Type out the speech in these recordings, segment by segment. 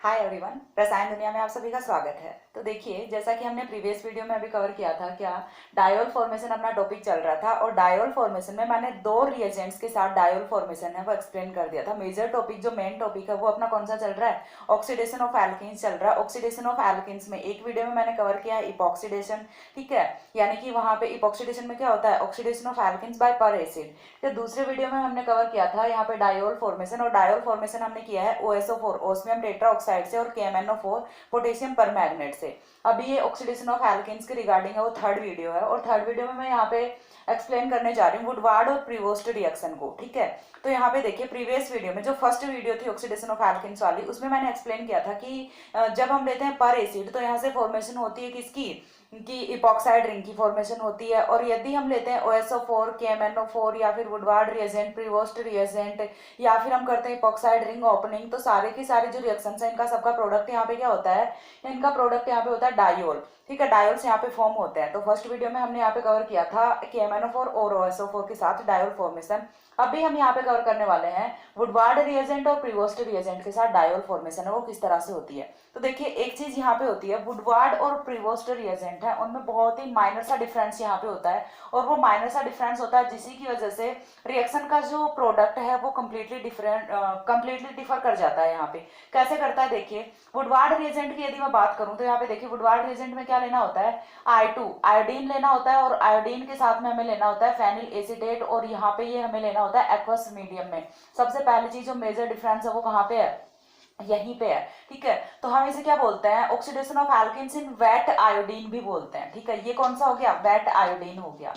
Hi everyone, रसायन दुनिया में आप सभी का स्वागत है। तो देखिए, जैसा कि हमने प्रीवियस वीडियो में अभी कवर किया था, क्या डायोल फॉर्मेशन अपना टॉपिक चल रहा था और डायोल फॉर्मेशन में मैंने दो रिएजेंट्स के साथ डायोल फॉर्मेशन है वो एक्सप्लेन कर दिया था। मेजर टॉपिक जो मेन टॉपिक है वो अपना कौन सा चल रहा है, ऑक्सीडेशन ऑफ एल्कीन्स चल रहा है। ऑक्सीडेशन ऑफ एल्कीन्स में एक वीडियो में मैंने कवर किया है इपॉक्सीडेशन, ठीक है, यानी कि वहां पे इपॉक्सीडेशन में क्या होता है, ऑक्सीडेशन ऑफ एल्कीन्स बाय पर एसिड। तो दूसरे वीडियो में हमने कवर किया था यहाँ पे डायोल फॉर्मेशन, और डायोल फॉर्मेशन हमने किया है OSO4 ओस्मियम टेट्राऑक्साइड से और KMNO4 पोटेशियम परमैंगनेट से। अभी ये ऑक्सीडेशन ऑफ एल्केन्स के रिगार्डिंग है, वो थर्ड वीडियो है, और थर्ड वीडियो में मैं यहाँ पे एक्सप्लेन करने जा रही हूँ वुडवार्ड और प्रीवोस्ट रिएक्शन को, ठीक है। तो यहाँ पे देखिए, प्रीवियस वीडियो में जो फर्स्ट वीडियो थी ऑक्सीडेशन ऑफ एल्केन्स वाली, उसमें मैंने एक्सप्लेन किया था कि जब हम लेते हैं पर एसिड तो यहाँ से फॉर्मेशन होती है किसकी, कि इपॉक्साइड रिंग की फॉर्मेशन होती है। और यदि हम लेते हैं OSO4 KMNO4 या फिर वुडवार्ड रिएजेंट, प्रीवोस्ट रिएजेंट, या फिर हम करते हैं इपॉक्साइड रिंग ओपनिंग, तो सारे की सारी जो रिएक्शंस है इनका सबका प्रोडक्ट यहाँ पे क्या होता है, इनका प्रोडक्ट यहाँ पे होता है डायोल, ठीक है। डायोल्स यहाँ पे फॉर्म होते हैं। तो फर्स्ट वीडियो में हमने यहाँ पे कवर किया था KMNO4 और OSO4 के साथ डायोल फॉर्मेशन। अभी हम यहाँ पे कवर करने वाले हैं वुडवार्ड रिएजेंट और प्रीवोस्ट रिएजेंट के साथ डायोल फॉर्मेशन है वो किस तरह से होती है। तो देखिए, एक चीज यहाँ पे होती है, वुडवार्ड और प्रीवोस्ट रिएजेंट है उनमें बहुत ही माइनर सा डिफरेंस यहाँ पे होता है, और वो माइनर सा डिफरेंस होता है जिसी की वजह से रिएक्शन का जो प्रोडक्ट है वो कंप्लीटली डिफर कर जाता है। यहाँ पे कैसे करता है, देखिए, वुडवार्ड रिएजेंट की यदि मैं बात करूं तो यहाँ पे देखिए, वुडवार्ड रिएजेंट में क्या लेना होता है, I2 आयोडीन लेना होता है, और आयोडीन के साथ में हमें लेना होता है फेनिल एसीटेट, और यहाँ पे ये हमें लेना होता है एक्वस मीडियम में। सबसे पहली चीज जो मेजर डिफरेंस है वो कहाँ पे है, यहीं पे है, ठीक है। तो हम इसे क्या बोलते हैं, oxidation of alkenes in wet iodine भी बोलते हैं, ठीक है। ये कौन सा हो गया, वेट आयोडीन हो गया।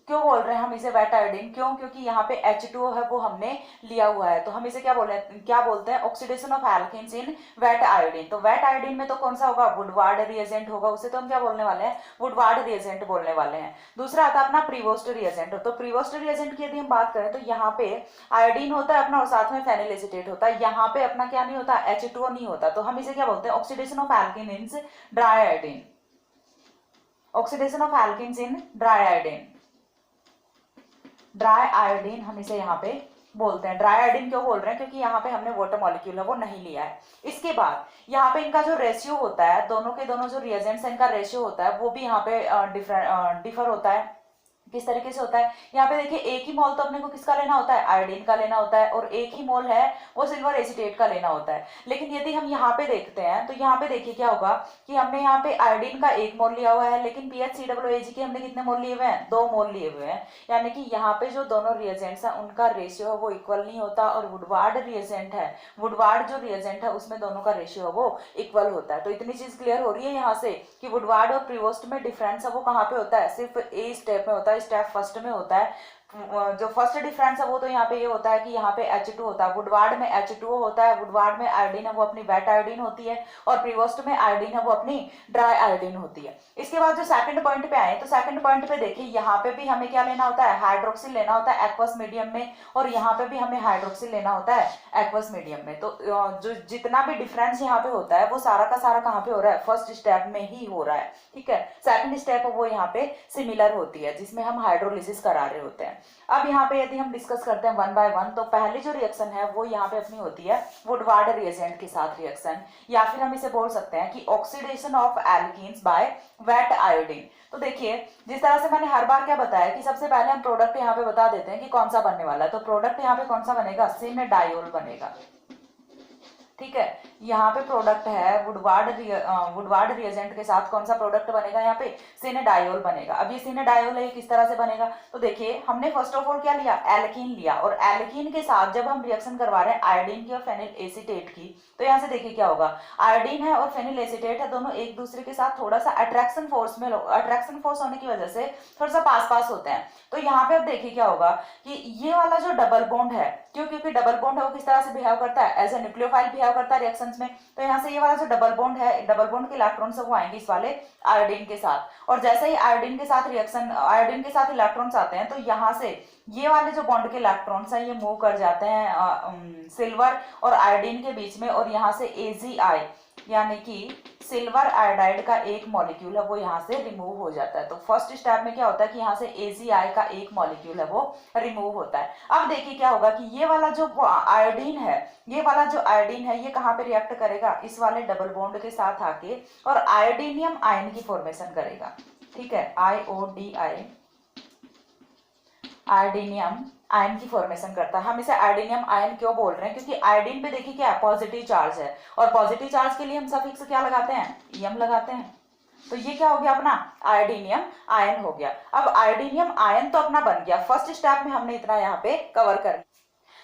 क्यों बोल रहे हैं हम इसे वेट आयोडीन, क्यों, क्योंकि यहाँ पे H2O है वो हमने लिया हुआ है, तो हम इसे क्या बोलते हैं oxidation of alkenes in wet iodine. तो वेट आयोडीन में तो कौन सा होगा, वुडवार्ड रिएजेंट होगा, उसे तो हम क्या बोलने वाले हैं, वुडवार्ड रिएजेंट बोलने वाले हैं। दूसरा आता है अपना प्रीवोस्ट रिएजेंट। तो प्रीवोस्ट रिएजेंट की यदि हम बात करें तो यहाँ पे आयोडीन होता है अपना और साथ में फेनिल एसीटेट होता है, यहाँ पे अपना क्या नहीं होता, H2O नहीं होता, तो हम इसे क्या बोलते हैं, oxidation of alkene in dry iodine, oxidation of alkenes in dry iodine, dry iodine हम इसे यहाँ पे बोलते हैं। ड्राई आयोडीन क्यों बोल रहे हैं, क्योंकि यहाँ पे हमने वाटर मॉलिक्यूल है वो नहीं लिया है। इसके बाद यहाँ पे इनका जो रेशियो होता है, दोनों के दोनों जो रिएजेंट्स हैं इनका रेशियो होता है वो भी यहाँ पे डिफर होता है। किस तरीके से होता है, यहाँ पे देखिए, एक ही मोल तो अपने को किसका लेना होता है, आयोडीन का लेना होता है, और एक ही मोल है वो सिल्वर एसीटेट का लेना होता है। लेकिन यदि हम यहाँ पे देखते हैं तो यहाँ पे देखिए क्या होगा कि हमने यहाँ पे आयोडीन का एक मोल लिया हुआ है, लेकिन PHCOOG के हमने कितने मोल लिए हुए हैं, 2 मोल लिए हुए हैं। यानी कि यहाँ पे जो दोनों रिएजेंट्स हैं उनका रेशियो है वो इक्वल नहीं होता, और वुडवार्ड रिएजेंट है, वुडवार्ड जो रिएजेंट है उसमें दोनों का रेशियो है वो इक्वल होता है। तो इतनी चीज क्लियर हो रही है यहाँ से कि वुडवार्ड और प्रीवोस्ट में डिफरेंस है वो कहाँ पे होता है, सिर्फ ए स्टेप में होता है, स्टेप फर्स्ट में होता है। जो फर्स्ट डिफरेंस है वो तो यहाँ पे ये होता है कि यहाँ पे H2 होता है, वुडवार्ड में H2O होता है, वुडवार्ड में आयोडीन है वो अपनी वेट आयोडीन होती है, और प्रीवोस्ट में आयोडीन है वो अपनी ड्राई आयोडीन होती है। इसके बाद जो सेकंड पॉइंट पे आए तो सेकंड पॉइंट पे देखिए, यहाँ पे भी हमें क्या लेना होता है, हाइड्रोक्सिल लेना होता है एक्वस मीडियम में, और यहाँ पे भी हमें हाइड्रोक्सिल लेना होता है एक्वस मीडियम में। तो जो जितना भी डिफरेंस यहाँ पे होता है वो सारा का सारा कहाँ पे हो रहा है, फर्स्ट स्टेप में ही हो रहा है, ठीक है। सेकंड स्टेप वो यहाँ पे सिमिलर होती है जिसमें हम हाइड्रोलिसिस करा रहे होते हैं। अब यहाँ पे यदि हम डिस्कस करते हैं वन बाय वन, तो पहली जो रिएक्शन है वो यहाँ पे अपनी होती है वुडवार्ड रिएजेंट के साथ रिएक्शन, या फिर हम इसे बोल सकते हैं कि oxidation of alkenes by weight iodine. तो देखिए, जिस तरह से मैंने हर बार क्या बताया कि सबसे पहले हम प्रोडक्ट यहाँ पे बता देते हैं कि कौन सा बनने वाला है। तो प्रोडक्ट यहाँ पे कौन सा बनेगा, सिन डायोल बनेगा, ठीक है। यहाँ पे प्रोडक्ट है वुडवार्ड रिएजेंट के साथ कौन सा प्रोडक्ट बनेगा, यहाँ पे सिनेडायोल बनेगा। अब ये सिनेडायोल है किस तरह से बनेगा, तो देखिए, हमने फर्स्ट ऑफ ऑल क्या लिया, एल्कीन लिया, और एल्कीन के साथ जब हम रिएक्शन करवा रहे हैं आयोडीन की और फेनिल एसीटेट की, तो यहाँ से देखिए क्या होगा, आयोडीन है और फेनिल एसीटेट है, दोनों एक दूसरे के साथ थोड़ा सा अट्रैक्शन फोर्स होने की वजह से थोड़ा सा पास पास होते हैं। तो यहाँ पे अब देखिए क्या होगा कि ये वाला जो डबल बॉन्ड है, क्यों, क्योंकि डबल बॉन्ड है वो किस तरह से बिहेव करता है, एज ए न्यूक्लियोफाइल बिहेव करता है रिएक्शंस में। तो यहाँ से ये वाला जो डबल बॉन्ड है, डबल बॉन्ड के इलेक्ट्रॉन्स वो आएंगे इस वाले आयोडीन के साथ, और जैसे ही आयोडीन के साथ इलेक्ट्रॉन्स आते हैं तो यहाँ से ये वाले जो बॉन्ड के इलेक्ट्रॉन्स हैं ये मूव कर जाते हैं सिल्वर और आयोडीन के बीच में, और यहाँ से AgI यानी कि सिल्वर आयोडाइड का एक मॉलिक्यूल है वो यहाँ से रिमूव हो जाता है। तो फर्स्ट स्टेप में क्या होता है कि यहाँ से AgI का एक मॉलिक्यूल है वो रिमूव होता है। अब देखिए क्या होगा कि ये वाला जो आयोडीन है, ये वाला जो आयोडीन है ये कहाँ पे रिएक्ट करेगा, इस वाले डबल बॉन्ड के साथ आके और आयोडीनियम आयन की फॉर्मेशन करेगा। ठीक है, IODI, आयोडीनियम आयन की फॉर्मेशन करता है। हम इसे आयोडीनियम आयन क्यों बोल रहे हैं, क्योंकि आयोडीन पे देखिए क्या है, पॉजिटिव चार्ज है, और पॉजिटिव चार्ज के लिए हम सफिक्स क्या लगाते हैं, EM लगाते हैं। तो ये क्या हो गया अपना आयोडीनियम आयन हो गया। अब आयोडीनियम आयन तो अपना बन गया, फर्स्ट स्टेप में हमने इतना यहाँ पे कवर कर।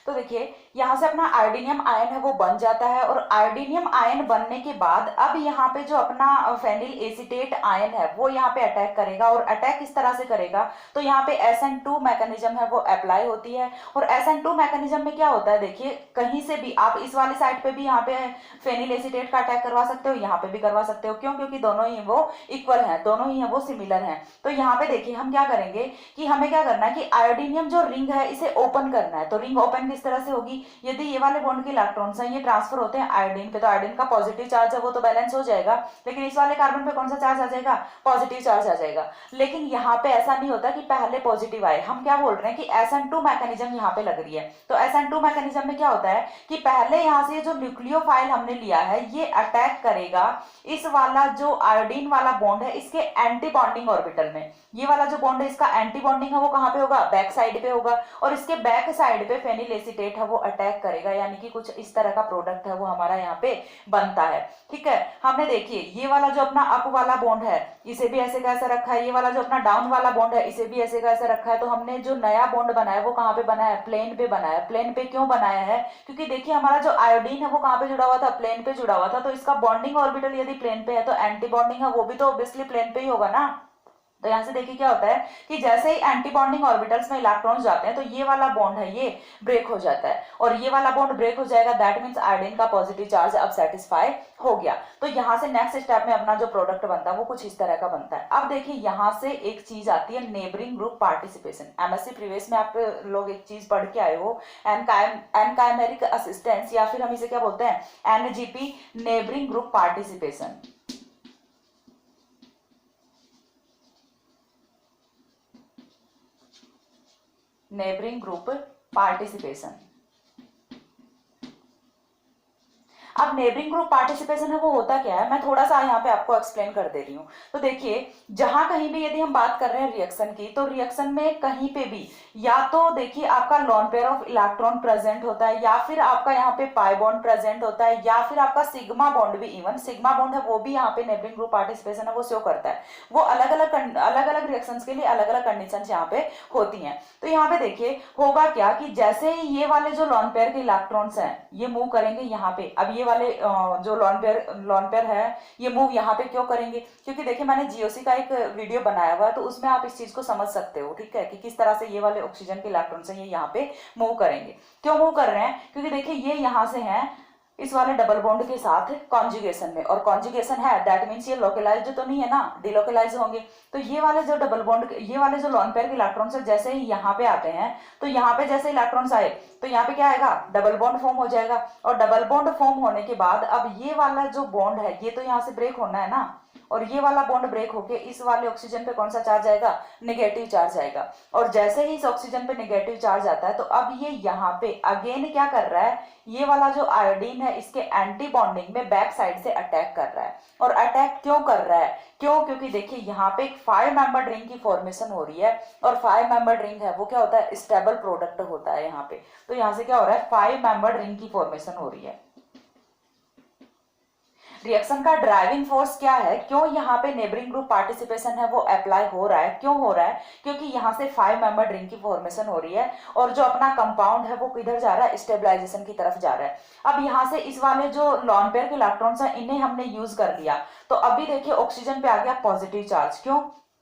तो देखिए यहाँ से अपना आयोडीनियम आयन है वो बन जाता है, और आयोडीनियम आयन बनने के बाद अब यहाँ पे जो अपना फेनिल एसीटेट आयन है वो यहाँ पे अटैक करेगा, और अटैक किस तरह से करेगा, तो यहाँ पे SN2 मैकेनिज्म है वो अप्लाई होती है। और SN2 मैकेनिज्म में क्या होता है, देखिए कहीं से भी आप इस वाली साइड पे भी यहाँ पे फेनिल एसीटेट का अटैक करवा सकते हो, यहाँ पे भी करवा सकते हो। क्यों, क्योंकि दोनों ही वो इक्वल है, दोनों ही है वो सिमिलर है। तो यहाँ पे देखिए हम क्या करेंगे कि हमें क्या करना है कि आयोडीनियम जो रिंग है इसे ओपन करना है। तो रिंग ओपन किस तरह से होगी, यदि ये वाले बॉन्ड के इलेक्ट्रॉन्स हैं ये ट्रांसफर होते हैं आयोडीन पे, तो आयोडीन का पॉजिटिव चार्ज है वो तो बैलेंस हो जाएगा, लेकिन इस वाले कार्बन पे कौन सा चार्ज आ जाएगा, पॉजिटिव चार्ज आ जाएगा। लेकिन यहाँ पे ऐसा नहीं होता कि पहले पॉजिटिव आए, हम क्या बोल रहे हैं कि SN2 मैकेनिज्म यहाँ पे लग रही है। तो SN2 मैकेनिज्म में क्या होता है कि पहले यहाँ से जो न्यूक्लियोफाइल हमने लिया है ये अटैक करेगा इस वाला जो आयोडीन वाला बॉन्ड है इसके एंटी बॉन्डिंग ऑर्बिटल में। ये वाला जो बॉन्ड है इसका एंटी बॉन्डिंग है वो कहाँ पे होगा, बैक साइड पे होगा, और इसके बैक साइड पे फेनिल एसीटेट है वो अटैक करेगा, यानी कि कुछ इस तरह का प्रोडक्ट है वो हमारा यहाँ पे बनता है। ठीक है, हमने देखिए ये वाला जो अपना अप वाला बॉन्ड है इसे भी ऐसे कैसे रखा है, ये वाला जो अपना डाउन वाला बॉन्ड है इसे भी ऐसे कैसे रखा है। तो हमने जो नया बॉन्ड बनाया वो कहाँ पे बनाया है, प्लेन पे बनाया है। प्लेन पे क्यों बनाया है, क्योंकि देखिए हमारा जो आयोडीन है वो कहाँ पे जुड़ा हुआ था, प्लेन पे जुड़ा हुआ था। तो इसका बॉन्डिंग ऑर्बिटल यदि प्लेन पे है तो एंटी बॉन्डिंग है वो भी तो ऑब्वियसली प्लेन पे ही होगा ना। तो यहां से देखिए क्या होता है कि जैसे ही एंटी बॉन्डिंग ऑर्बिटल्स में इलेक्ट्रॉन्स जाते हैं तो ये वाला बॉन्ड है ये ब्रेक हो जाता है, और ये वाला बॉन्ड ब्रेक हो जाएगा, दैट मींस आयोडीन का पॉजिटिव चार्ज अब सेटिस्फाई हो गया। तो यहाँ से नेक्स्ट स्टेप में अपना जो प्रोडक्ट बनता है वो कुछ इस तरह का बनता है। अब देखिए यहाँ से एक चीज आती है neighbouring group participation. MSc previous में आप लोग एक चीज पढ़ के आए हो, एनकाइमेरिक असिस्टेंस, या फिर हम इसे क्या बोलते हैं, NGP, neighbouring group participation. Neighbouring group participation. अब नेबरिंग ग्रुप पार्टिसिपेशन है वो होता क्या है, मैं थोड़ा सा यहाँ पे आपको एक्सप्लेन कर दे रही हूँ। तो देखिए जहां कहीं भी यदि हम बात कर रहे हैं रिएक्शन की, तो रिएक्शन में कहीं पे भी या तो देखिए आपका lone pair of electron present होता है, या फिर आपका यहाँ पे पाई बॉन्ड प्रेजेंट होता है, या फिर आपका सिग्मा बॉन्ड भी, इवन सिग्मा बॉन्ड है वो भी यहाँ पे नेबरिंग ग्रुप पार्टिसिपेशन है वो शो करता है। वो अलग अलग रिएक्शंस के लिए अलग अलग कंडीशंस यहाँ पे होती हैं। तो यहाँ पे देखिए होगा क्या कि जैसे ही ये वाले जो लॉन पेयर के इलेक्ट्रॉन्स हैं ये मूव करेंगे यहाँ पे, अब ये वाले जो लॉन पेयर है ये मूव यहाँ पे क्यों करेंगे, क्योंकि देखिए मैंने GOC का एक वीडियो बनाया हुआ है तो उसमें आप इस चीज को समझ सकते हो। ठीक है, कि किस तरह से ये वाले ऑक्सीजन के इलेक्ट्रॉन्स हैं ये यहाँ पे मूव करेंगे। क्यों मूव कर रहे हैं, क्योंकि देखिए ये यहाँ से हैं इस वाले डबल बॉन्ड के साथ कॉन्जुगेशन में, और कॉन्जुगेशन है दैट मींस ये लोकलाइज्ड तो नहीं है ना, डिलोकलाइज होंगे। तो ये वाले जो डबल बॉन्ड, ये वाले जो लॉन पेयर के इलेक्ट्रॉन्स है जैसे ही यहाँ पे आते हैं तो यहाँ पे जैसे इलेक्ट्रॉन्स आए तो यहाँ पे क्या आएगा, डबल बॉन्ड फॉर्म हो जाएगा, और डबल बॉन्ड फॉर्म होने के बाद अब ये वाला जो बॉन्ड है ये तो यहाँ से ब्रेक होना है ना, और ये वाला बॉन्ड ब्रेक होके इस वाले ऑक्सीजन पे कौन सा चार्ज आएगा, नेगेटिव चार्ज आएगा। और जैसे ही इस ऑक्सीजन पे नेगेटिव चार्ज आता है तो अब ये यहाँ पे अगेन क्या कर रहा है, ये वाला जो आयोडीन है इसके एंटी बॉन्डिंग में बैक साइड से अटैक कर रहा है। और अटैक क्यों कर रहा है, क्यों, क्योंकि देखिए यहाँ पे एक 5 मेंबर रिंग की फॉर्मेशन हो रही है, और 5 मेंबर रिंग है वो क्या होता है, स्टेबल प्रोडक्ट होता है यहाँ पे। तो यहाँ से क्या हो रहा है, 5 मेंबर रिंग की फॉर्मेशन हो रही है। रिएक्शन का ड्राइविंग फोर्स क्या है, क्यों यहाँ पे नेबरिंग ग्रुप पार्टिसिपेशन है वो अप्लाई हो रहा है, क्यों हो रहा है, क्योंकि यहाँ से 5 मेंबर रिंग की फॉर्मेशन हो रही है, और जो अपना कंपाउंड है वो किधर जा रहा है, स्टेबलाइजेशन की तरफ जा रहा है। अब यहाँ से इस वाले जो लॉन पेयर के इलेक्ट्रॉन्स हैं इन्हें हमने यूज कर लिया, तो अभी देखिए ऑक्सीजन पे आ गया पॉजिटिव चार्ज। क्यों,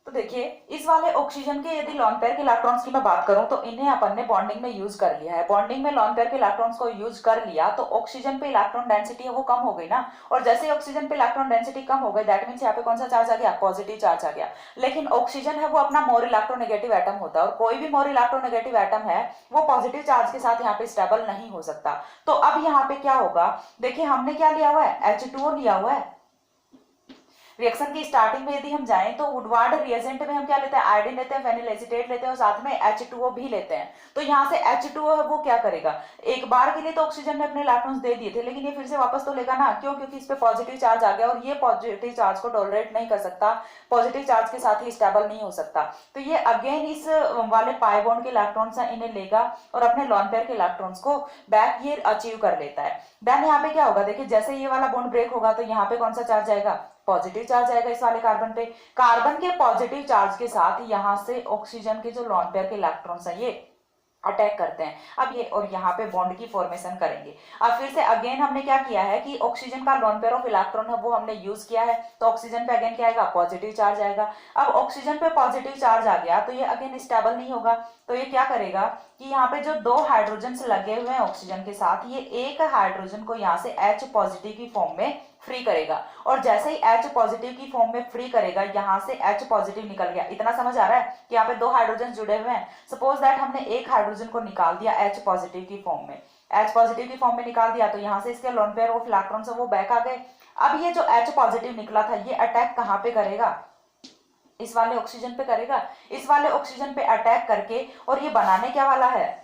तो देखिए इस वाले ऑक्सीजन के यदि लॉन पेयर के इलेक्ट्रॉन्स की मैं बात करूं तो इन्हें अपन ने बॉन्डिंग में यूज कर लिया है। बॉन्डिंग में लॉन पेयर के इलेक्ट्रॉन्स को यूज कर लिया तो ऑक्सीजन पे इलेक्ट्रॉन डेंसिटी है वो कम हो गई ना, और जैसे ही ऑक्सीजन पे इलेक्ट्रॉन डेंसिटी कम हो गई दैट मींस यहाँ पे कौन सा चार्ज आ गया, पॉजिटिव चार्ज आ गया। लेकिन ऑक्सीजन है वो अपना मोर इलेक्ट्रोनेगेटिव एटम होता है, और कोई भी मोर इलेक्ट्रोनेगेटिव एटम है वो पॉजिटिव चार्ज के साथ यहाँ पे स्टेबल नहीं हो सकता। तो अब यहाँ पे क्या होगा, देखिए हमने क्या लिया हुआ है, H2O लिया हुआ है। रिएक्शन की स्टार्टिंग में यदि हम जाएं तो वुडवार्ड रिएजेंट में हम क्या लेते हैं, आयोडीन लेते हैं, फेनिल एसीटेट लेते हैं और साथ में H2O भी लेते हैं। तो यहाँ से H2O है वो क्या करेगा, एक बार के लिए तो ऑक्सीजन ने अपने इलेक्ट्रॉन्स दे दिए थे लेकिन ये फिर से वापस तो लेगा ना, क्यों, क्योंकि इस पे पॉजिटिव चार्ज आ गया और ये पॉजिटिव चार्ज को टॉलरेट नहीं कर सकता, पॉजिटिव चार्ज के साथ ही स्टेबल नहीं हो सकता। तो ये अगेन इस वाले पाई बॉन्ड के इलेक्ट्रॉन्स हैं इन्हें लेगा और अपने लॉन पेयर के इलेक्ट्रॉन्स को बैक ये अचीव कर लेता है। देन यहाँ पे क्या होगा, देखिए जैसे ये वाला बॉन्ड ब्रेक होगा तो यहाँ पे कौन सा चार्ज आएगा, पॉजिटिव चार्ज आएगा इस वाले कार्बन पे। कार्बन के पॉजिटिव चार्ज के साथ यहां से ऑक्सीजन के जो लॉन पेयर के इलेक्ट्रॉन्स हैं ये अटैक करते हैं। अब ये और यहाँ पे बॉन्ड की फॉर्मेशन करेंगे। अब फिर से अगेन हमने क्या किया है कि ऑक्सीजन का लॉन पेयर ऑफ इलेक्ट्रॉन है वो हमने यूज किया है, तो ऑक्सीजन पे अगेन क्या आएगा, पॉजिटिव चार्ज आएगा। अब ऑक्सीजन पे पॉजिटिव चार्ज आ गया तो ये अगेन स्टेबल नहीं होगा, तो ये क्या करेगा कि यहाँ पे जो दो हाइड्रोजन लगे हुए हैं ऑक्सीजन के साथ, ये एक हाइड्रोजन को यहाँ से H पॉजिटिव की फॉर्म में फ्री करेगा, और जैसे ही H पॉजिटिव की फॉर्म में फ्री करेगा यहाँ से H पॉजिटिव निकल गया। इतना समझ आ रहा है कि यहाँ पे दो हाइड्रोजन जुड़े हुए हैं। सपोज दैट हमने एक हाइड्रोजन को निकाल दिया H पॉजिटिव की फॉर्म में, H पॉजिटिव की फॉर्म में निकाल दिया तो यहाँ से इसके लॉन पेयर ऑफ इलेक्ट्रॉन्स वो बैक आ गए। अब ये जो H पॉजिटिव निकला था ये अटैक कहाँ पे करेगा, इस वाले ऑक्सीजन पे करेगा। इस वाले ऑक्सीजन पे अटैक करके और ये बनाने क्या वाला है,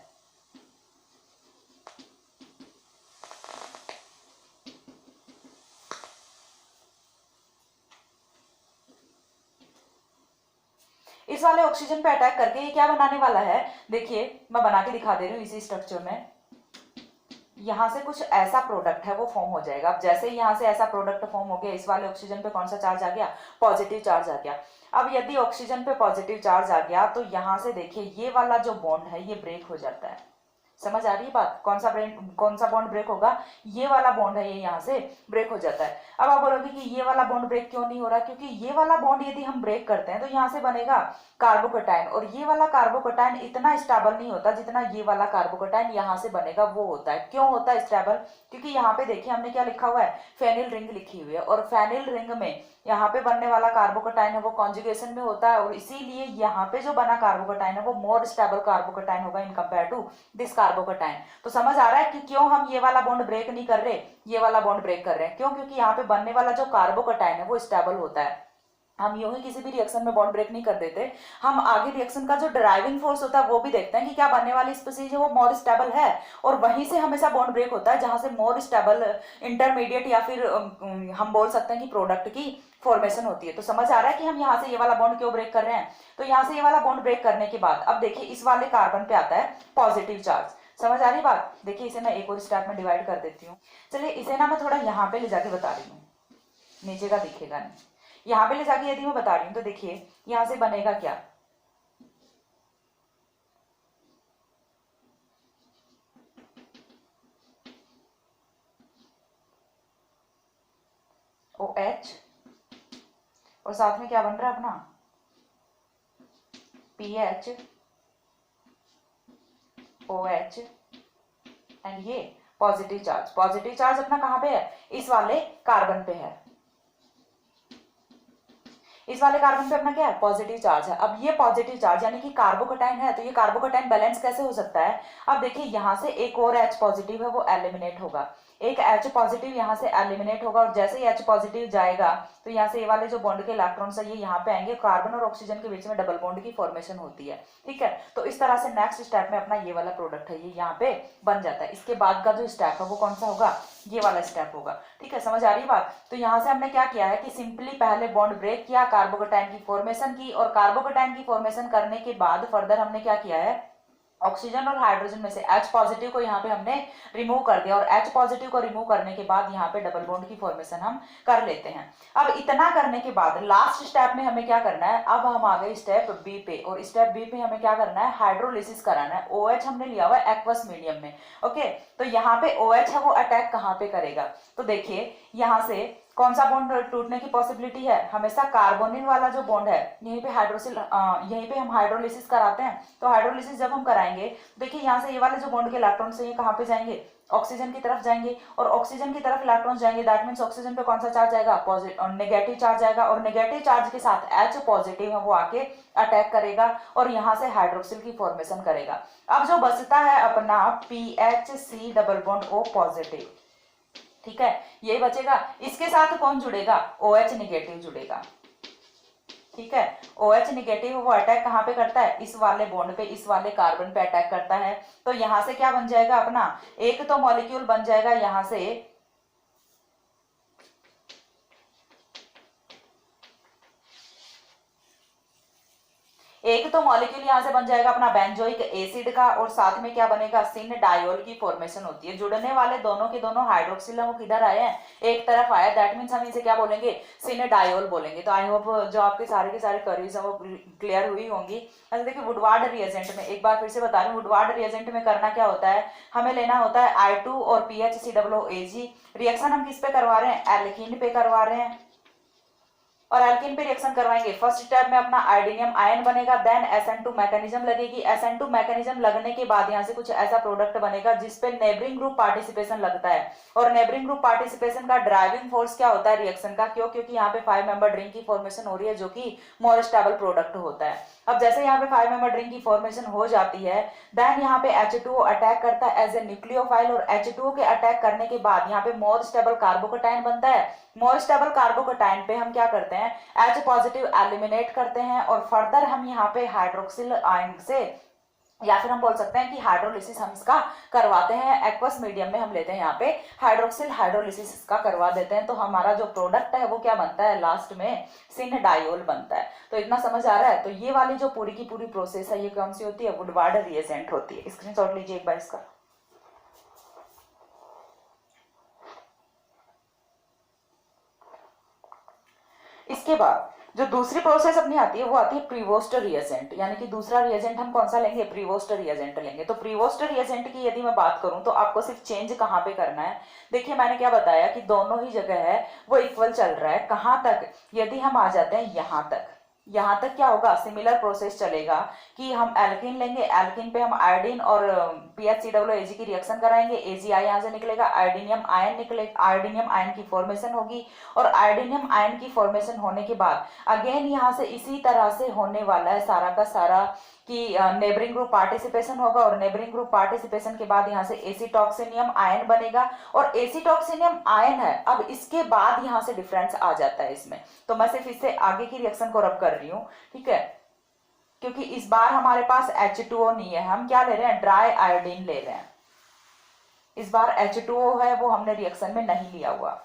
इस वाले ऑक्सीजन पे अटैक करके ये क्या बनाने वाला है, देखिए मैं बना के दिखा दे रही हूँ इसी स्ट्रक्चर में। यहाँ से कुछ ऐसा प्रोडक्ट है वो फॉर्म हो जाएगा। अब जैसे ही यहाँ से ऐसा प्रोडक्ट फॉर्म हो गया, इस वाले ऑक्सीजन पे कौन सा चार्ज आ गया, पॉजिटिव चार्ज आ गया। अब यदि ऑक्सीजन पे पॉजिटिव चार्ज आ गया तो यहाँ से देखिए ये वाला जो बॉन्ड है ये ब्रेक हो जाता है। समझ आ रही है बात, कौन सा बॉन्ड ब्रेक होगा, ये वाला बॉन्ड है ये यहाँ से ब्रेक हो जाता है। अब आप बोलोगे कि ये वाला बॉन्ड ब्रेक क्यों नहीं हो रहा, क्योंकि ये वाला बॉन्ड यदि हम ब्रेक करते हैं तो यहाँ से बनेगा कार्बोकटाइन, और ये वाला कार्बोकटाइन इतना स्टेबल नहीं होता जितना ये वाला कार्बोकटाइन यहाँ से बनेगा वो होता है। क्यों होता है स्टेबल, क्योंकि यहाँ पे देखिए हमने क्या लिखा हुआ है, फेनिल रिंग लिखी हुई है, और फेनिल रिंग में यहाँ पे बनने वाला कार्बोकटाइन है वो कॉन्जुगेशन में होता है, और इसीलिए यहाँ पे जो बना कार्बोकटाइन है वो मोर स्टेबल कार्बोकटाइन होगा in compare to this carbocation. तो समझ आ रहा है कि क्यों हम ये वाला बॉन्ड ब्रेक नहीं कर रहे, ये वाला बॉन्ड ब्रेक कर रहे हैं, क्यों, क्योंकि यहाँ पे बनने वाला जो कार्बोकटाइन है वो स्टेबल होता है। हम यूं ही किसी भी रिएक्शन में बॉन्ड ब्रेक नहीं कर देते, हम आगे रिएक्शन का जो ड्राइविंग फोर्स होता है वो भी देखते हैं कि क्या बनने वाली स्पीसीज है वो मोर स्टेबल है, और वहीं से हमेशा बॉन्ड ब्रेक होता है जहां से मोर स्टेबल इंटरमीडिएट या फिर हम बोल सकते हैं कि प्रोडक्ट की फॉर्मेशन होती है। तो समझ आ रहा है कि हम यहाँ से ये वाला बॉन्ड क्यों ब्रेक कर रहे हैं। तो यहाँ से ये वाला बॉन्ड ब्रेक करने के बाद अब देखिए इस वाले कार्बन पे आता है पॉजिटिव चार्ज। समझ आ रही बात, देखिए इसे मैं एक और स्टेप में डिवाइड कर देती हूँ। चलिए इसे ना मैं थोड़ा यहाँ पे ले जाके बता रही हूँ, नीचे का दिखेगा नहीं, यहाँ पे ले जाके यदि मैं बता रही हूँ तो देखिए यहाँ से बनेगा क्या, OH और साथ में क्या बन रहा है अपना PH OH एंड ये पॉजिटिव चार्ज। पॉजिटिव चार्ज अपना कहाँ पे है, इस वाले कार्बन पे है, इस वाले कार्बन पे अपना क्या है, पॉजिटिव चार्ज है। अब ये पॉजिटिव चार्ज यानी कि कार्बोकटाइन है, तो ये कार्बोकटाइन बैलेंस कैसे हो सकता है, अब देखिए यहाँ से एक और H पॉजिटिव है वो एलिमिनेट होगा, एक H पॉजिटिव यहाँ से एलिमिनेट होगा, और जैसे ही H पॉजिटिव जाएगा तो यहाँ से ये वाले जो बॉन्ड के इलेक्ट्रॉन्स है ये यहाँ पे आएंगे, कार्बन और ऑक्सीजन के बीच में डबल बॉन्ड की फॉर्मेशन होती है। ठीक है, तो इस तरह से नेक्स्ट स्टेप में अपना ये वाला प्रोडक्ट है ये यहाँ पे बन जाता है। इसके बाद का जो स्टेप है वो कौन सा होगा, ये वाला स्टेप होगा। ठीक है, समझ आ रही बात। तो यहाँ से हमने क्या किया है कि सिंपली पहले बॉन्ड ब्रेक किया, कार्बोकटाइन की फॉर्मेशन की, और कार्बोकटाइन की फॉर्मेशन करने के बाद फर्दर हमने क्या किया है, ऑक्सीजन और हाइड्रोजन में से H पॉजिटिव को यहाँ पे हमने रिमूव कर दिया, और H पॉजिटिव को रिमूव करने के बाद यहाँ पे डबल बॉन्ड की फॉर्मेशन हम कर लेते हैं। अब इतना करने के बाद लास्ट स्टेप में हमें क्या करना है, अब हम आ गए स्टेप बी पे, और स्टेप बी पे हमें क्या करना है, हाइड्रोलिसिस कराना है। OH हमने लिया हुआ है एक्वस मीडियम में। ओके, तो यहाँ पे OH है वो अटैक कहाँ पे करेगा, तो देखिए यहाँ से कौन सा बॉन्ड टूटने की पॉसिबिलिटी है? हमेशा कार्बोनिल वाला जो बॉन्ड है, यहीं पे हाइड्रोसिल यहीं पे हम हाइड्रोलिसिस कराते हैं। तो हाइड्रोलिसिस जब हम कराएंगे, देखिए यहाँ से ये वाले जो बॉन्ड के इलेक्ट्रॉन्स हैं ये कहाँ पे जाएंगे? ऑक्सीजन की तरफ जाएंगे, और ऑक्सीजन की तरफ इलेक्ट्रॉन्स जाएंगे, दैट मीन्स ऑक्सीजन पे कौन सा चार्ज आएगा? पॉजिटिव, नेगेटिव चार्ज आएगा, और नेगेटिव चार्ज के साथ H पॉजिटिव है वो आके अटैक करेगा और यहाँ से हाइड्रोक्सिल की फॉर्मेशन करेगा। अब जो बचता है अपना PHC double bond O positive, ठीक है, ये बचेगा। इसके साथ कौन जुड़ेगा? OH निगेटिव जुड़ेगा, ठीक है। OH निगेटिव वो अटैक कहाँ पे करता है? इस वाले बॉन्ड पे, इस वाले कार्बन पे अटैक करता है। तो यहां से क्या बन जाएगा अपना? एक तो मॉलिक्यूल बन जाएगा यहां से एक तो मॉलिक्यूल यहां से बन जाएगा अपना बेंजोइक एसिड का, और साथ में क्या बनेगा? सिन डायोल की फॉर्मेशन होती है। जुड़ने वाले दोनों के दोनों हाइड्रोक्सिल वो किधर आए हैं? एक तरफ आया, दैट मीन्स हम इसे क्या बोलेंगे? सिन डायोल बोलेंगे। तो आई होप जो आपके सारे के सारे क्वेरीज है वो क्लियर हुई होंगी। अच्छा देखिए, वुडवार्ड रिएजेंट में एक बार फिर से बता रही हूँ, वुडवार्ड रिएजेंट में करना क्या होता है? हमें लेना होता है I2 और PHCOOAg। रिएक्शन हम किस पे करवा रहे हैं? एल्कीन पे करवा रहे हैं, और एल्कीन पे रिएक्शन करवाएंगे। फर्स्ट स्टेप में अपना आयोडीनियम आयन बनेगा, देन SN2 मैकेनिज्म लगेगी। SN2 मैकेनिज्म लगने के बाद यहाँ से कुछ ऐसा प्रोडक्ट बनेगा जिसपे नेबरिंग ग्रुप पार्टिसिपेशन लगता है, और नेबरिंग ग्रुप पार्टिसिपेशन का ड्राइविंग फोर्स क्या होता है रिएक्शन का? क्यों? क्योंकि यहाँ पे 5 मेंबर रिंग की फॉर्मेशन हो रही है जो कि मोर स्टेबल प्रोडक्ट होता है। अब जैसे यहाँ पे 5 मेंबर रिंग की फॉर्मेशन हो जाती है, देन यहाँ पे H2O अटैक करता है एज ए न्यूक्लियोफाइल, और H2O के अटैक करने के बाद यहाँ पे मोर स्टेबल कार्बोकेटाइन बनता है। मोर स्टेबल कार्बोकेटाइन पे हम क्या करते हैं? H पॉजिटिव एलिमिनेट करते हैं, और फर्दर हम यहाँ पे हाइड्रोक्सिल आयन से, या फिर हम बोल सकते हैं कि हाइड्रोलिसिस हम इसका करवाते हैं। एक्वस मीडियम में हम लेते हैं यहाँ पे हाइड्रोक्सिल हाइड्रोलिसिस इसका करवा देते हैं। तो हमारा जो प्रोडक्ट है वो क्या बनता है? लास्ट में सिन डायोल बनता है। तो इतना समझ आ रहा है? तो ये वाली जो पूरी की पूरी प्रोसेस है ये कौन सी होती है? वुडवार्ड रिएजेंट होती है। स्क्रीनशॉट लीजिए एक बार इसका। इसके बाद जो दूसरी प्रोसेस अपनी आती है वो आती है प्रीवोस्ट रिएजेंट, यानी कि दूसरा रिएजेंट हम कौन सा लेंगे? प्रीवोस्ट रिएजेंट लेंगे। तो प्रीवोस्ट रिएजेंट की यदि मैं बात करूं तो आपको सिर्फ चेंज कहां पे करना है? देखिए मैंने क्या बताया कि दोनों ही जगह है वो इक्वल चल रहा है। कहां तक? यदि हम आ जाते हैं यहां तक, यहां तक क्या होगा? सिमिलर प्रोसेस चलेगा कि हम एल्कीन लेंगे, एल्कीन पे हम आयोडीन और PHCOOAg की रिएक्शन कराएंगे, AgI यहाँ से निकलेगा, आयोडीनियम आयन निकलेगा, आयोडीनियम आयन की फॉर्मेशन होगी, और आयोडीनियम आयन की फॉर्मेशन होने के बाद अगेन यहाँ से इसी तरह से होने वाला है सारा का सारा कि नेबरिंग ग्रुप पार्टिसिपेशन होगा, और नेबरिंग ग्रुप पार्टिसिपेशन के बाद यहाँ से एसिटॉक्सिनियम आयन बनेगा, और एसिटॉक्सिनियम आयन है। अब इसके बाद यहाँ से डिफरेंस आ जाता है इसमें। तो मैं सिर्फ इससे आगे की रिएक्शन को रब कर रही हूँ, ठीक है, क्योंकि इस बार हमारे पास H2O नहीं है, हम क्या ले रहे हैं? ड्राई आयोडीन ले रहे हैं। इस बार H2O है वो हमने रिएक्शन में नहीं लिया हुआ।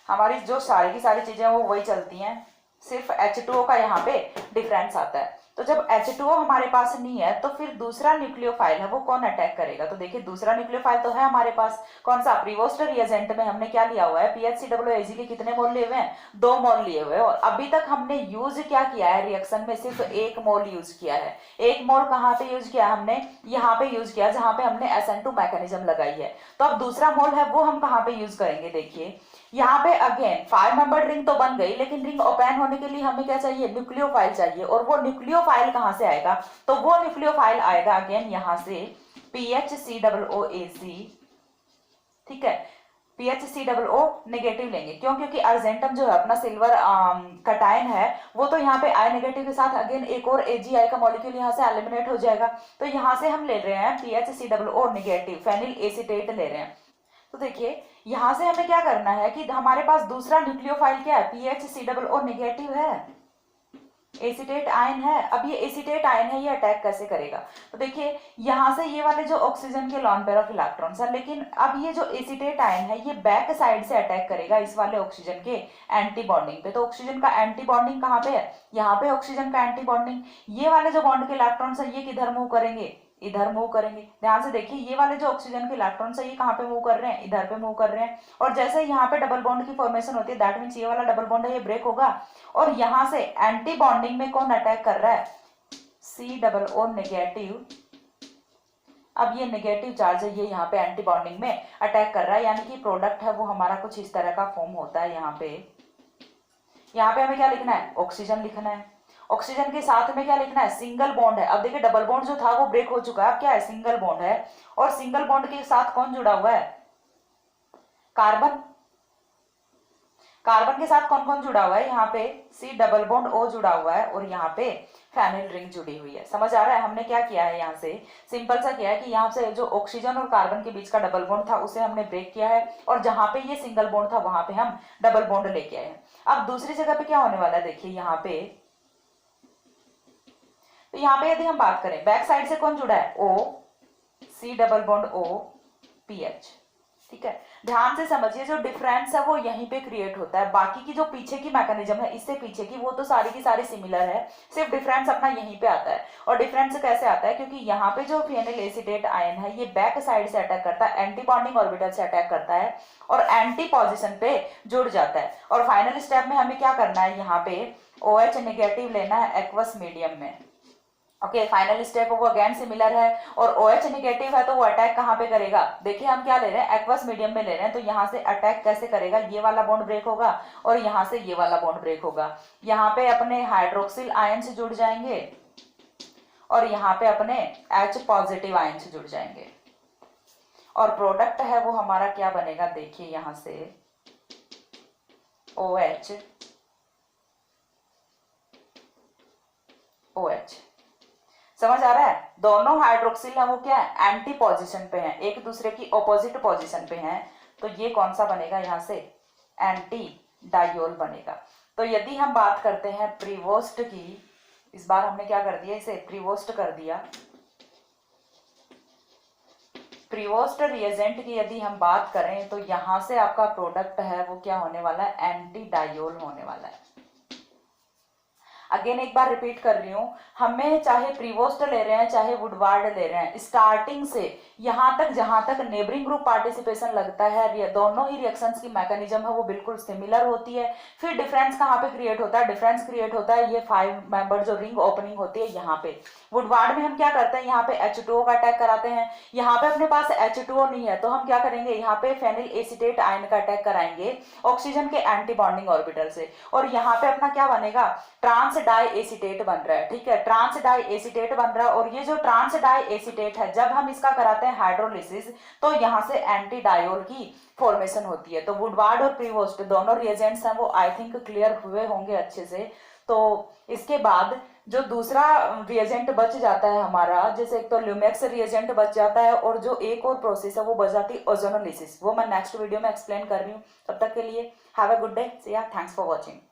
हमारी जो सारी की सारी चीजें वो वही चलती हैं, सिर्फ H2O का यहाँ पे डिफरेंस आता है। तो जब H2O हमारे पास नहीं है तो फिर दूसरा न्यूक्लियोफाइल है वो कौन अटैक करेगा? तो देखिए दूसरा न्यूक्लियोफाइल तो है हमारे पास, कौन सा? प्रीवोस्ट रिएजेंट में हमने क्या लिया हुआ है? PHCOOAg के कितने मोल लिए हुए हैं? 2 मोल लिए हुए हैं, और अभी तक हमने यूज क्या किया है रिएक्शन में? सिर्फ 1 मोल यूज किया है। 1 मोल कहाँ पे यूज किया? हमने यहाँ पे यूज किया जहां पे हमने SN2 मैकेनिज्म लगाई है। तो अब दूसरा मोल है वो हम कहाँ पे यूज करेंगे? देखिए यहाँ पे अगेन 5 मेंबर रिंग तो बन गई, लेकिन रिंग ओपन होने के लिए हमें क्या चाहिए? न्यूक्लियोफाइल चाहिए, और वो न्यूक्लियोफाइल कहाँ से आएगा? तो वो न्यूक्लियोफाइल आएगा अगेन यहाँ से PHCOOAc, ठीक है। PHCOO नेगेटिव लेंगे, क्यों? क्योंकि अर्जेंटम जो है अपना सिल्वर कटायन है वो तो यहाँ पे I नेगेटिव के साथ अगेन एक और AgI का मॉलिक्यूल यहाँ से एलिमिनेट हो जाएगा। तो यहाँ से हम ले रहे हैं PHCOO नेगेटिव, फेनिल एसीटेट ले रहे हैं। तो देखिए यहां से हमें क्या करना है कि हमारे पास दूसरा न्यूक्लियोफाइल क्या है? PHCOO नेगेटिव है, एसीटेट आयन है। अब ये एसीटेट आयन है, ये अटैक कैसे करेगा? तो देखिए यहां से ये वाले जो ऑक्सीजन के लॉन पेयर ऑफ इलेक्ट्रॉन्स है, लेकिन अब ये जो एसीटेट आयन है ये बैक साइड से अटैक करेगा इस वाले ऑक्सीजन के एंटी बॉन्डिंग पे। तो ऑक्सीजन का एंटी बॉन्डिंग कहाँ पे है? यहाँ पे ऑक्सीजन का एंटी बॉन्डिंग। ये वाले जो बॉन्ड के इलेक्ट्रॉन्स है ये किधर मूव करेंगे? इधर मूव करेंगे। ध्यान से देखिए ये वाले जो ऑक्सीजन के इलेक्ट्रॉन्स है ये कहाँ पे मूव कर रहे हैं? इधर पे मूव कर रहे हैं। और जैसे यहाँ पे डबल बॉन्ड की फॉर्मेशन होती है, दैट मीन्स ये वाला डबल बॉन्ड है ये ब्रेक होगा, और यहाँ से एंटी बॉन्डिंग में कौन अटैक कर रहा है? COO नेगेटिव अब ये नेगेटिव चार्ज है, ये यहाँ पे एंटी बॉन्डिंग में अटैक कर रहा है, यानी कि प्रोडक्ट है वो हमारा कुछ इस तरह का फॉर्म होता है। यहाँ पे हमें क्या लिखना है, ऑक्सीजन लिखना है। ऑक्सीजन के साथ में क्या लिखना है, सिंगल बॉन्ड है। अब देखिए डबल बॉन्ड जो था वो ब्रेक हो चुका है, अब क्या है, सिंगल बॉन्ड है। और सिंगल बॉन्ड के साथ कौन जुड़ा हुआ है, कार्बन। कार्बन के साथ कौन कौन जुड़ा हुआ है, यहाँ पे सी डबल बॉन्ड ओ जुड़ा हुआ है और यहाँ पे फेनिल रिंग जुड़ी हुई है। समझ आ रहा है, हमने क्या किया है, यहाँ से सिंपल सा किया है कि यहाँ से जो ऑक्सीजन और कार्बन के बीच का डबल बॉन्ड था उसे हमने ब्रेक किया है, और जहां पे ये सिंगल बॉन्ड था वहां पे हम डबल बॉन्ड लेके आए हैं। अब दूसरी जगह पे क्या होने वाला है, देखिए यहाँ पे, तो यहाँ पे यदि हम बात करें बैक साइड से कौन जुड़ा है, O C double bond O P H. ठीक है, ध्यान से समझिए, जो डिफरेंस है वो यहीं पे क्रिएट होता है, बाकी की जो पीछे की मैकेनिज्म है इससे पीछे की वो तो सारी की सारी सिमिलर है, सिर्फ डिफरेंस अपना यहीं पे आता है। और डिफरेंस कैसे आता है, क्योंकि यहाँ पे जो फेनिल एसीटेट आयन है ये बैक साइड से अटैक करता है, एंटी बॉन्डिंग ऑर्बिटल से अटैक करता है और एंटी पोजीशन पे जुड़ जाता है। और फाइनल स्टेप में हमें क्या करना है, यहाँ पे OH नेगेटिव लेना है एक्वस मीडियम में। ओके, फाइनल स्टेप वो अगेन सिमिलर है, और OH नेगेटिव है तो वो अटैक कहाँ पे करेगा, देखिए हम क्या ले रहे हैं, एक्वस मीडियम में ले रहे हैं, तो यहाँ से अटैक कैसे करेगा, ये वाला बॉन्ड ब्रेक होगा और यहाँ से ये वाला बॉन्ड ब्रेक होगा। यहाँ पे अपने हाइड्रोक्सिल आयन से जुड़ जाएंगे और यहाँ पे अपने H पॉजिटिव आयन से जुड़ जाएंगे, और प्रोडक्ट है वो हमारा क्या बनेगा, देखिए यहाँ से OH OH। समझ आ रहा है, दोनों हाइड्रोक्सिल है वो क्या है, एंटी पोजीशन पे हैं, एक दूसरे की ऑपोजिट पोजीशन पे हैं, तो ये कौन सा बनेगा, यहाँ से एंटी डायोल बनेगा। तो यदि हम बात करते हैं प्रीवोस्ट की, इस बार हमने क्या कर दिया, इसे प्रीवोस्ट कर दिया। प्रीवोस्ट रिएजेंट की यदि हम बात करें तो यहां से आपका प्रोडक्ट है वो क्या होने वाला है, एंटी डायोल होने वाला है। अगेन एक बार रिपीट कर रही हूं, हमें चाहे प्रीवोस्ट ले रहे हैं चाहे वुडवार्ड ले रहे हैं, स्टार्टिंग से यहां तक जहां तक नेबरिंग ग्रुप पार्टिसिपेशन लगता है, दोनों ही रिएक्शंस की मैकेनिज्म है वो बिल्कुल सिमिलर होती है। फिर डिफरेंस कहां पे क्रिएट होता है, डिफरेंस क्रिएट होता है ये 5 मेंबर जो रिंग ओपनिंग होती है यहाँ पे। वुडवार्ड में हम क्या करते हैं, यहाँ पे H2O का अटैक कराते हैं, यहाँ पे अपने पास H2O नहीं है तो हम क्या करेंगे, यहाँ पे फेनिल एसीटेट आयन का अटैक कराएंगे ऑक्सीजन के एंटी बॉन्डिंग ऑर्बिटल से, और यहाँ पे अपना क्या बनेगा, ट्रांस डाई एसीटेट बन रहा है। ठीक है, ट्रांस डाई एसीटेट बन रहा है, और ये जो ट्रांस डाई एसीटेट है जब हम इसका कराते हैं हाइड्रोलिसिस तो यहाँ से एंटी डायोल की फॉर्मेशन होती है। तो वुडवार्ड और प्रीवोस्ट दोनों रिएजेंट्स हैं वो आई थिंक क्लियर हुए होंगे अच्छे से। तो इसके बाद जो दूसरा रिएजेंट बच जाता है हमारा, जैसे एक तो ल्यूमेक्स रिएजेंट बच जाता है, और जो एक और प्रोसेस है वो बच जाती है ओजोनोलिसिस, वो मैं नेक्स्ट वीडियो में एक्सप्लेन कर रही हूँ। तब तक के लिए हैव अ गुड डे, सी या, थैंक्स फॉर वॉचिंग।